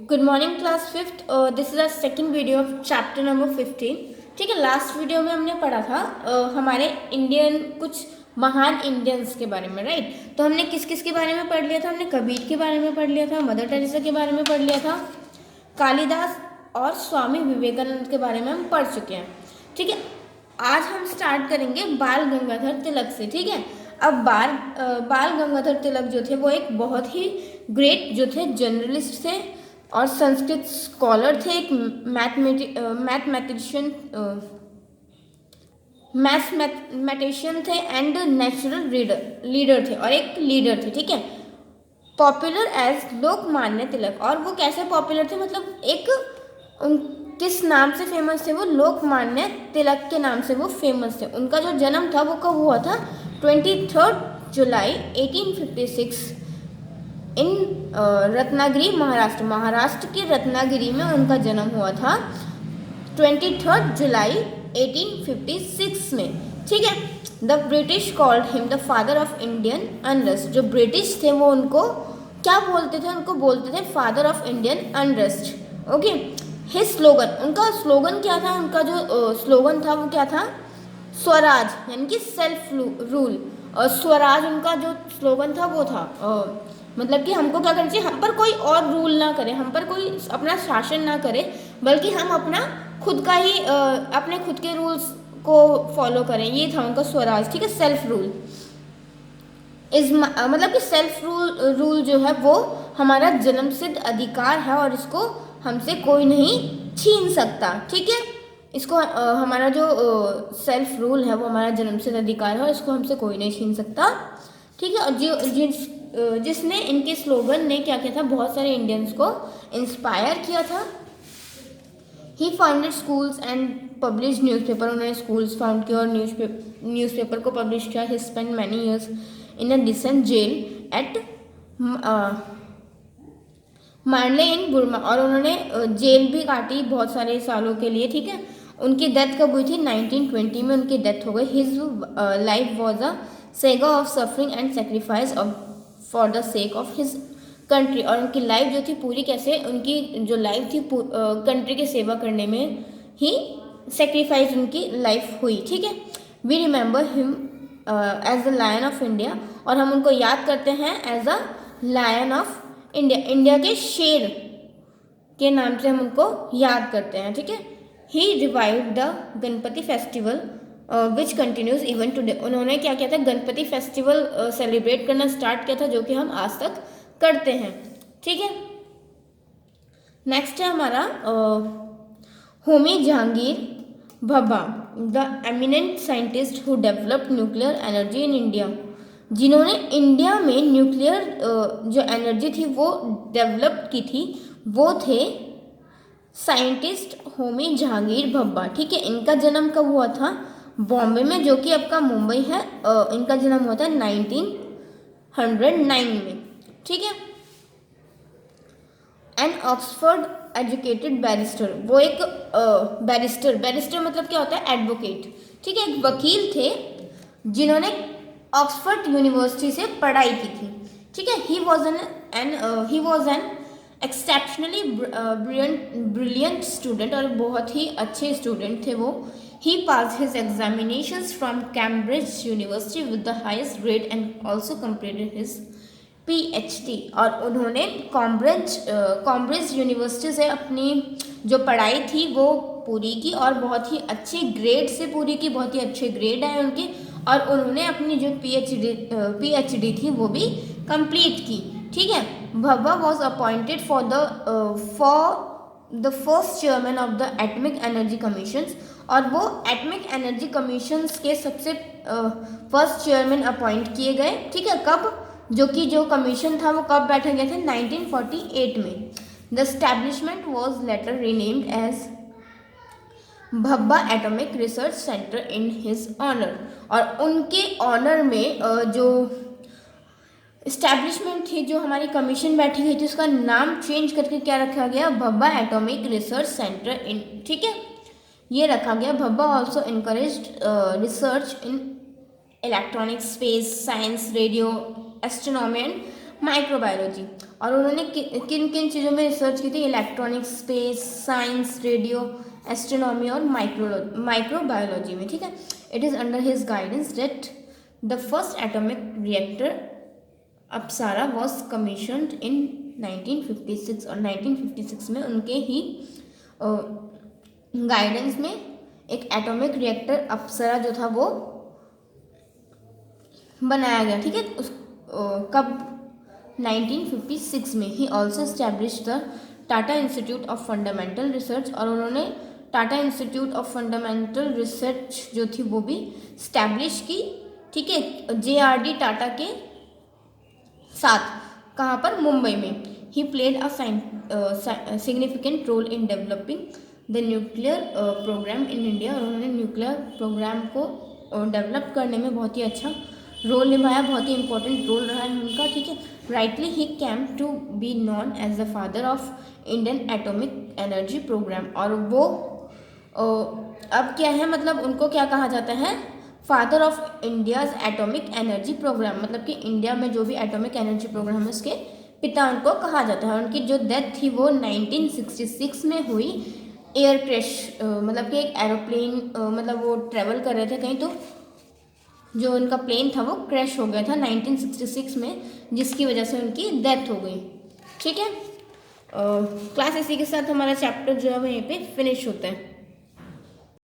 Good morning class fifth. This is our second video of chapter number 15। ठीक है, last video में हमने पढ़ा था हमारे इंडियन कुछ महान इंडियंस के बारे में, राइट। तो हमने किस किस के बारे में पढ़ लिया था? हमने कबीर के बारे में पढ़ लिया था, मदर टेरेसा के बारे में पढ़ लिया था, कालिदास और स्वामी विवेकानंद के बारे में हम पढ़ चुके हैं। ठीक है, आज हम स्टार्ट करेंगे बाल गंगाधर तिलक से। ठीक है, अब बाल गंगाधर तिलक जो थे वो एक बहुत ही ग्रेट जो थे जर्नलिस्ट थे और संस्कृत स्कॉलर थे, एक मैथमेटिशियन थे एंड नेचुरल लीडर थे और एक लीडर थे। ठीक है, पॉपुलर एज लोकमान्य तिलक। और वो कैसे पॉपुलर थे, मतलब एक किस नाम से फेमस थे? वो लोकमान्य तिलक के नाम से वो फेमस थे। उनका जो जन्म था वो कब हुआ था? 23 जुलाई 1856 इन रत्नागिरी, महाराष्ट्र के रत्नागिरी में उनका जन्म हुआ था 23 जुलाई 1856 में। ठीक है, the British called him the father of Indian unrest. जो ब्रिटिश थे वो उनको क्या बोलते थे? उनको बोलते थे father of Indian unrest. Okay, his slogan, उनका स्लोगन क्या था? उनका जो स्लोगन था वो क्या था? स्वराज, यानी कि सेल्फ रूल। और स्वराज उनका जो स्लोगन था वो था मतलब कि हमको क्या करना चाहिए? हम पर कोई और रूल ना करे, हम पर कोई अपना शासन ना करे, बल्कि हम अपना खुद का ही अपने खुद के रूल्स को फॉलो करें। ये था उनका स्वराज। ठीक है, सेल्फ रूल इस मतलब कि सेल्फ रूल जो है वो हमारा जन्मसिद्ध अधिकार है और इसको हमसे कोई नहीं छीन सकता। ठीक है, इसको हमारा जो सेल्फ रूल है वो हमारा जन्मसिद्ध अधिकार है और इसको हमसे कोई नहीं छीन सकता। ठीक है, और जिसने इनके स्लोगन ने क्या किया था? बहुत सारे इंडियंस को इंस्पायर किया था। He founded schools and publish newspaper. उन्होंने स्कूल्स फाउंड किया और न्यूज़पेपर को पब्लिश किया। He spend many years in a decent jail at Mandalay in Burma. और उन्होंने जेल भी काटी बहुत सारे सालों के लिए। ठीक है, उनकी डेथ कब हुई थी? 1920 में उनकी डेथ हो गई। His life was a Sega of suffering and sacrifice for the sake of his country. और उनकी लाइफ जो थी पूरी कैसे, उनकी जो लाइफ थी कंट्री की सेवा करने में ही सेक्रीफाइस उनकी लाइफ हुई। ठीक है, we remember him as the lion of India. और हम उनको याद करते हैं as a lion of India, India के शेर के नाम से हम उनको याद करते हैं। ठीक है, he revive the Ganpati festival which continues even today. उन्होंने क्या किया था? गणपति फेस्टिवल सेलिब्रेट करना स्टार्ट किया था, जो कि हम आज तक करते हैं। ठीक है, नेक्स्ट है हमारा Homi Jahangir Bhabha, the eminent scientist who developed nuclear energy in India. जिन्होंने इंडिया में न्यूक्लियर जो एनर्जी थी वो डेवलप की थी, वो थे साइंटिस्ट होमी जहांगीर भभा। ठीक है, इनका जन्म कब हुआ था? बॉम्बे में, जो कि आपका मुंबई है। इनका जन्म हुआ था 1909 में। ठीक है, एन ऑक्सफोर्ड एजुकेटेड बैरिस्टर। वो एक बैरिस्टर मतलब क्या होता है? एडवोकेट। ठीक है, एक वकील थे जिन्होंने ऑक्सफोर्ड यूनिवर्सिटी से पढ़ाई की थी। ठीक है, he was an exceptionally brilliant student, और बहुत ही अच्छे स्टूडेंट थे वो। He pass his examinations from Cambridge University with the highest grade and also completed his PhD। और उन्होंने कॉम्ब्रिज यूनिवर्सिटी से अपनी जो पढ़ाई थी वो पूरी की और बहुत ही अच्छे ग्रेड से पूरी की, बहुत ही अच्छे ग्रेड आए उनके। और उन्होंने अपनी जो PhD थी वो भी कंप्लीट की। ठीक है, Bhabha was appointed for the first chairman of the Atomic Energy Commission. और वो एटॉमिक एनर्जी कमीशंस के सबसे फर्स्ट चेयरमैन अपॉइंट किए गए। ठीक है, कब? जो कमीशन था वो कब बैठा गया था? 1948 में। The establishment was later renamed as Bhabha Atomic Research Centre in his honour. और उनके ऑनर में जो इस्टेब्लिशमेंट थी, जो हमारी कमीशन बैठी गई थी, उसका नाम चेंज करके क्या रखा गया? Bhabha Atomic Research Centre in. ठीक है, ये रखा गया। Bhabha also encouraged research in electronics, space science, radio, astronomy and microbiology. और उन्होंने किन किन चीज़ों में रिसर्च की थी? Electronics, space science, radio, astronomy और माइक्रोबायोलॉजी में, ठीक है। It is under his guidance that the first atomic reactor Apsara was commissioned in 1956। और 1956 में उनके ही गाइडेंस में एक एटॉमिक रिएक्टर अप्सरा जो था वो बनाया गया, ठीक है। कब? 1956 में। He also establish the Tata institute of fundamental research. और उन्होंने Tata institute of fundamental research जो थी वो भी स्टैब्लिश की, ठीक है, JRD टाटा के साथ। कहाँ पर? मुंबई में। He played a significant role in developing the nuclear program in India. और उन्होंने न्यूक्लियर प्रोग्राम को डेवलप करने में बहुत ही अच्छा रोल निभाया, बहुत ही इंपॉर्टेंट रोल रहा है उनका, ठीक है। Rightly he came to be known as the father of Indian atomic energy program. और वो अब क्या है, मतलब उनको क्या कहा जाता है? Father of India's atomic energy program, मतलब कि इंडिया में जो भी एटॉमिक एनर्जी प्रोग्राम है उसके पिता उनको कहा जाता है। उनकी जो डेथ थी वो 1966 में हुई एयर क्रैश, मतलब कि एक एरोप्लेन, मतलब वो ट्रेवल कर रहे थे कहीं, तो जो उनका प्लेन था वो क्रैश हो गया था 1966 में, जिसकी वजह से उनकी डेथ हो गई, ठीक है। क्लास इसी के साथ हमारा चैप्टर जो है वो यहीं पे फिनिश होता है।